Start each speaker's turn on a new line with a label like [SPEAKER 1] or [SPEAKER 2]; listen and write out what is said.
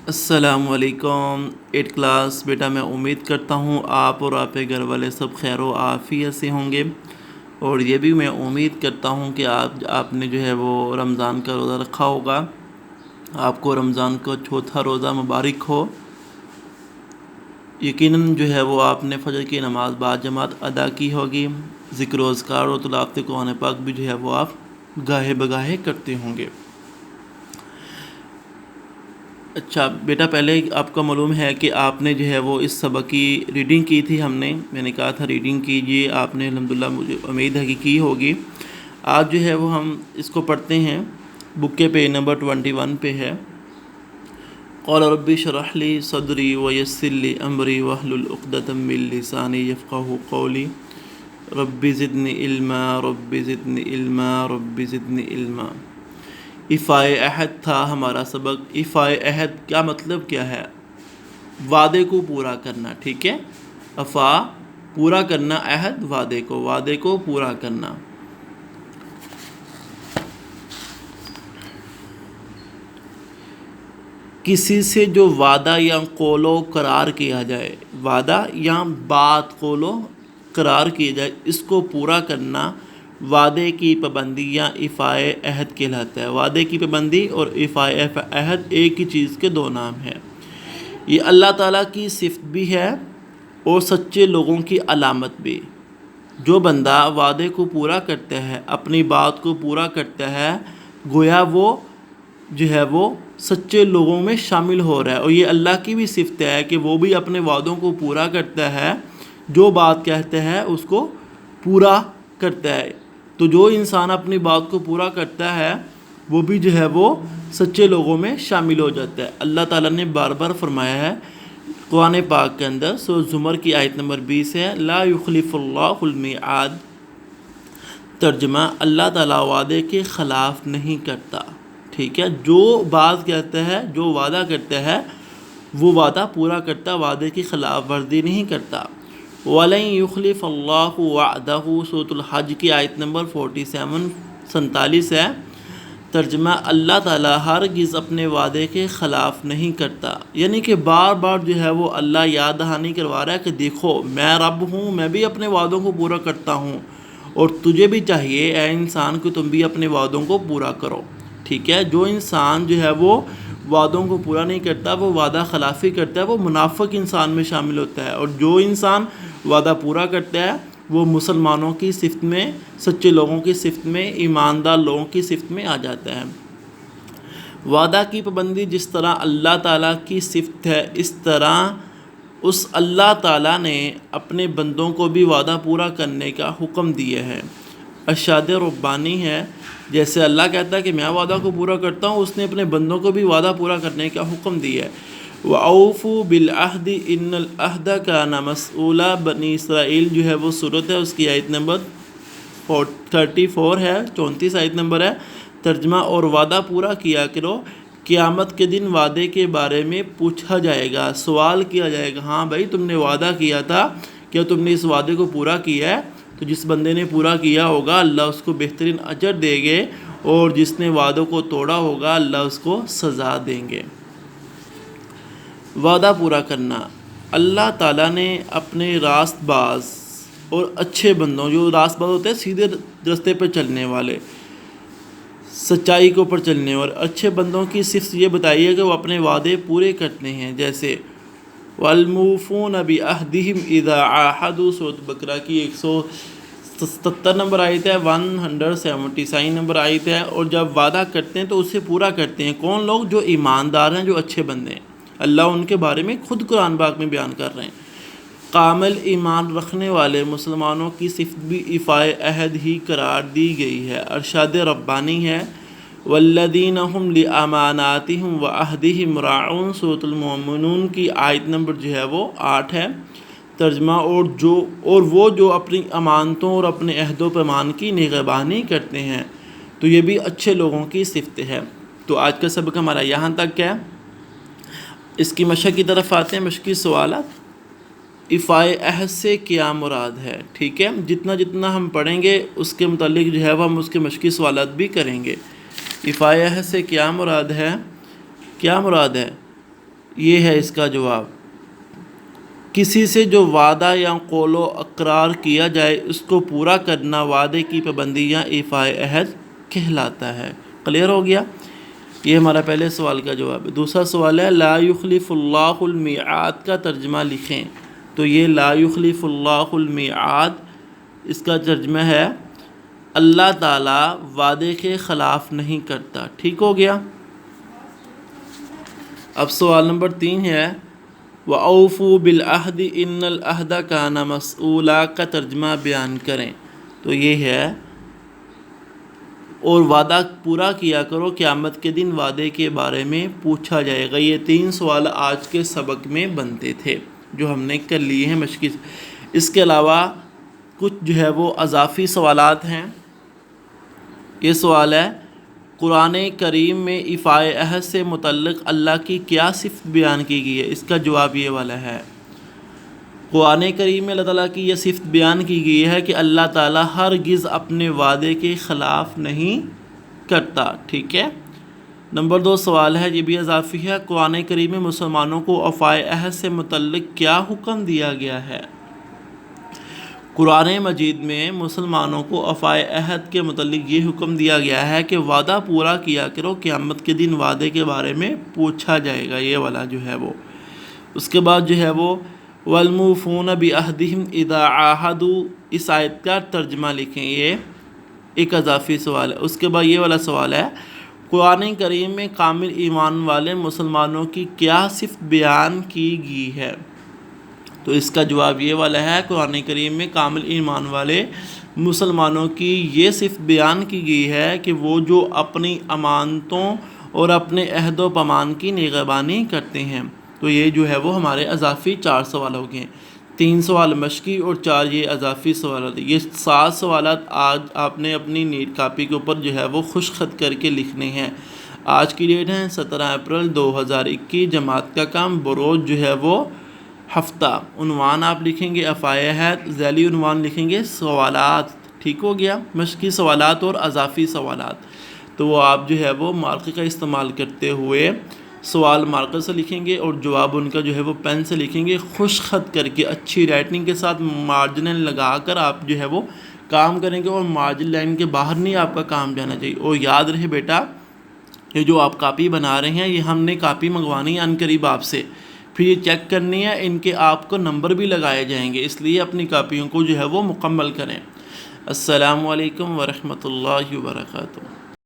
[SPEAKER 1] السلام علیکم 8 کلاس بیٹا، میں امید کرتا ہوں آپ اور آپ کے گھر والے سب خیر و عافیت سے ہوں گے، اور یہ بھی میں امید کرتا ہوں کہ آپ نے جو ہے وہ رمضان کا روزہ رکھا ہوگا۔ آپ کو رمضان کا چوتھا روزہ مبارک ہو۔ یقیناً جو ہے وہ آپ نے فجر کی نماز باجماعت ادا کی ہوگی، ذکر و اذکار اور تلاوت قرآن پاک بھی جو ہے وہ آپ گاہے بگاہے کرتے ہوں گے۔ اچھا بیٹا، پہلے آپ کا معلوم ہے کہ آپ نے جو ہے وہ اس سبق کی ریڈنگ کی تھی۔ میں نے کہا تھا ریڈنگ کیجیے، آپ نے الحمدللہ، مجھے امید ہے کہ کی ہوگی۔ آج جو ہے وہ ہم اس کو پڑھتے ہیں۔ بک کے پیج نمبر 21 پہ ہے۔ قال رب اشرح لی صدری ویسر لی امری واحلل عقدۃ من لسانی یفقہوا قولی رب زدنی علما رب زدنی علما رب زدنی علما۔ ایفائے عہد تھا ہمارا سبق۔ ایفائے عہد کیا مطلب کیا ہے؟ وعدے کو پورا کرنا، ٹھیک ہے؟ افا پورا کرنا، عہد وعدے کو پورا کرنا۔ کسی سے جو وعدہ یا قول و قرار کیا جائے، وعدہ یا بات قول و قرار کیا جائے، اس کو پورا کرنا وعدے کی پابندی یا ایفائے عہد کہلاتا ہے۔ وعدے کی پابندی اور ایفائے عہد ایک ہی چیز کے دو نام ہیں۔ یہ اللہ تعالیٰ کی صفت بھی ہے اور سچے لوگوں کی علامت بھی۔ جو بندہ وعدے کو پورا کرتا ہے، اپنی بات کو پورا کرتا ہے، گویا وہ جو ہے وہ سچے لوگوں میں شامل ہو رہا ہے۔ اور یہ اللہ کی بھی صفت ہے کہ وہ بھی اپنے وعدوں کو پورا کرتا ہے، جو بات کہتا ہے اس کو پورا کرتا ہے۔ تو جو انسان اپنی بات کو پورا کرتا ہے وہ بھی جو ہے وہ سچے لوگوں میں شامل ہو جاتا ہے۔ اللہ تعالیٰ نے بار بار فرمایا ہے قرآن پاک کے اندر، سورہ زمر کی آیت نمبر 20 ہے، لا یخلف اللہ المیعاد۔ ترجمہ، اللہ تعالیٰ وعدے کے خلاف نہیں کرتا، ٹھیک ہے؟ جو بات کہتا ہے، جو وعدہ کرتا ہے، وہ وعدہ پورا کرتا، وعدے کی خلاف ورزی نہیں کرتا۔ وَلَن يُخْلِفَ اللَّهُ وَعْدَهُ، سورۃ الحج کی آیت نمبر 47 ہے۔ ترجمہ، اللہ تعالیٰ ہرگز اپنے وعدے کے خلاف نہیں کرتا، یعنی کہ بار بار جو ہے وہ اللہ یاد دہانی کروا رہا ہے کہ دیکھو میں رب ہوں، میں بھی اپنے وعدوں کو پورا کرتا ہوں، اور تجھے بھی چاہیے اے انسان کہ تم بھی اپنے وعدوں کو پورا کرو، ٹھیک ہے؟ جو انسان جو ہے وہ وعدوں کو پورا نہیں کرتا، وہ وعدہ خلافی کرتا ہے، وہ منافق انسان میں شامل ہوتا ہے، اور جو انسان وعدہ پورا کرتا ہے وہ مسلمانوں کی صفت میں، سچے لوگوں کی صفت میں، ایماندار لوگوں کی صفت میں آ جاتا ہے۔ وعدہ کی پابندی جس طرح اللہ تعالیٰ کی صفت ہے، اس طرح اس اللہ تعالیٰ نے اپنے بندوں کو بھی وعدہ پورا کرنے کا حکم دیا ہے۔ ارشاد ربانی ہے، جیسے اللہ کہتا ہے کہ میں وعدہ کو پورا کرتا ہوں، اس نے اپنے بندوں کو بھی وعدہ پورا کرنے کا حکم دیا ہے۔ وَأَوْفُوا بِالْعَهْدِ إِنَّ الْعَهْدَ كَانَ مَسْئُولًا، بنی اسرائیل جو ہے وہ سورت ہے، اس کی آیت نمبر 34 ہے، 34 آیت نمبر ہے۔ ترجمہ، اور وعدہ پورا کیا کرو، قیامت کے دن وعدے کے بارے میں پوچھا جائے گا، سوال کیا جائے گا، ہاں بھائی تم نے وعدہ کیا تھا، کیا تم نے اس وعدے کو پورا کیا ہے؟ تو جس بندے نے پورا کیا ہوگا اللہ اس کو بہترین اجر دیں گے، اور جس نے وعدوں کو توڑا ہوگا اللہ اس کو سزا دیں گے۔ وعدہ پورا کرنا، اللہ تعالیٰ نے اپنے راست باز اور اچھے بندوں، جو راست باز ہوتے ہیں سیدھے راستے پر چلنے والے، سچائی کے اوپر چلنے والے، اچھے بندوں کی صفت یہ بتائی ہے کہ وہ اپنے وعدے پورے کرتے ہیں۔ جیسے وَالْمُوفُونَ بِعَهْدِهِمْ إِذَا عَاهَدُوا، سورۃ بقرہ کی 177 نمبر آیت ہے، 177 نمبر آیت ہے، اور جب وعدہ کرتے ہیں تو اسے پورا کرتے ہیں۔ کون لوگ؟ جو ایماندار ہیں، جو اچھے بندے ہیں۔ اللہ ان کے بارے میں خود قرآن پاک میں بیان کر رہے ہیں۔ کامل ایمان رکھنے والے مسلمانوں کی صفت بھی ایفائے عہد ہی قرار دی گئی ہے۔ ارشاد ربانی ہے، والذین هم لأماناتهم وعہدهم راعون، سورۃ المؤمنون کی آیت نمبر جو ہے وہ 8 ہے۔ ترجمہ، اور وہ جو اپنی امانتوں اور اپنے عہد و پیمان کی نگہبانی کرتے ہیں، تو یہ بھی اچھے لوگوں کی صفت ہے۔ تو آج کا سبق ہمارا یہاں تک ہے۔ اس کی مشق کی طرف آتے ہیں۔ مشقی سوالات، ایفائے عہد سے کیا مراد ہے؟ ٹھیک ہے، جتنا ہم پڑھیں گے اس کے متعلق جو ہے وہ ہم اس کے مشقی سوالات بھی کریں گے۔ ایفائے عہد سے کیا مراد ہے؟ کیا مراد ہے؟ یہ ہے اس کا جواب۔ کسی سے جو وعدہ یا قول و اقرار کیا جائے اس کو پورا کرنا وعدے کی پابندی یا ایفاء عہد کہلاتا ہے۔ کلیئر ہو گیا؟ یہ ہمارا پہلے سوال کا جواب ہے۔ دوسرا سوال ہے لا یخلف اللہ المیعاد کا ترجمہ لکھیں۔ تو یہ لا یخلف اللہ المیعاد، اس کا ترجمہ ہے اللہ تعالیٰ وعدے کے خلاف نہیں کرتا۔ ٹھیک ہو گیا؟ اب سوال نمبر 3 ہے وَأَوْفُوا بِالْعَهْدِ إِنَّ الْعَهْدَ كَانَ مَسْئُولًا کا ترجمہ بیان کریں۔ تو یہ ہے اور وعدہ پورا کیا کرو، قیامت کے دن وعدے کے بارے میں پوچھا جائے گا۔ یہ 3 سوال آج کے سبق میں بنتے تھے جو ہم نے کر لیے ہیں مشقی۔ اس کے علاوہ کچھ جو ہے وہ اضافی سوالات ہیں۔ یہ سوال ہے قرآن کریم میں ایفاء عہد سے متعلق اللہ کی کیا صفت بیان کی گئی ہے؟ اس کا جواب یہ والا ہے۔ قرآن کریم میں اللہ تعالیٰ کی یہ صفت بیان کی گئی ہے کہ اللہ تعالیٰ ہرگز اپنے وعدے کے خلاف نہیں کرتا۔ ٹھیک ہے؟ نمبر 2 سوال ہے، یہ بھی اضافی ہے، قرآن کریم میں مسلمانوں کو وفاء عہد سے متعلق کیا حکم دیا گیا ہے؟ قرآن مجید میں مسلمانوں کو وفاء عہد کے متعلق یہ حکم دیا گیا ہے کہ وعدہ پورا کیا کرو، قیامت کے دن وعدے کے بارے میں پوچھا جائے گا، یہ والا جو ہے وہ۔ اس کے بعد جو ہے وہ وَالْمُوفُونَ بِعَهْدِهِمْ إِذَا عَاهَدُوا، اس آیت کا ترجمہ لکھیں۔ یہ ایک اضافی سوال ہے۔ اس کے بعد یہ والا سوال ہے قرآن کریم میں کامل ایمان والے مسلمانوں کی کیا صفت بیان کی گئی ہے؟ تو اس کا جواب یہ والا ہے، قرآن کریم میں کامل ایمان والے مسلمانوں کی یہ صفت بیان کی گئی ہے کہ وہ جو اپنی امانتوں اور اپنے عہد و پیمان کی نگہبانی کرتے ہیں۔ تو یہ جو ہے وہ ہمارے اضافی 4 سوال ہو گئے، 3 سوال مشقی اور 4 یہ اضافی سوالات۔ یہ 7 سوالات آج آپ نے اپنی نیٹ کاپی کے اوپر جو ہے وہ خوش خط کر کے لکھنے ہیں۔ آج کی ڈیٹ ہے 17 اپریل 2021، جماعت کا کام بروز جو ہے وہ ہفتہ۔ عنوان آپ لکھیں گے وفاء عہد، ذیلی عنوان لکھیں گے سوالات۔ ٹھیک ہو گیا؟ مشقی سوالات اور اضافی سوالات، تو وہ آپ جو ہے وہ مارکر کا استعمال کرتے ہوئے سوال مارکر سے لکھیں گے اور جواب ان کا جو ہے وہ پین سے لکھیں گے، خوش خط کر کے اچھی رائٹنگ کے ساتھ مارجن لگا کر آپ جو ہے وہ کام کریں گے، اور مارجن لائن کے باہر نہیں آپ کا کام جانا چاہیے۔ اور یاد رہے بیٹا، یہ جو آپ کاپی بنا رہے ہیں یہ ہم نے کاپی منگوانی ہے عنقریب آپ سے، پھر یہ چیک کرنی ہے، ان کے آپ کو نمبر بھی لگائے جائیں گے، اس لیے اپنی کاپیوں کو جو ہے وہ مکمل کریں۔ السلام علیکم ورحمۃ اللہ وبرکاتہ۔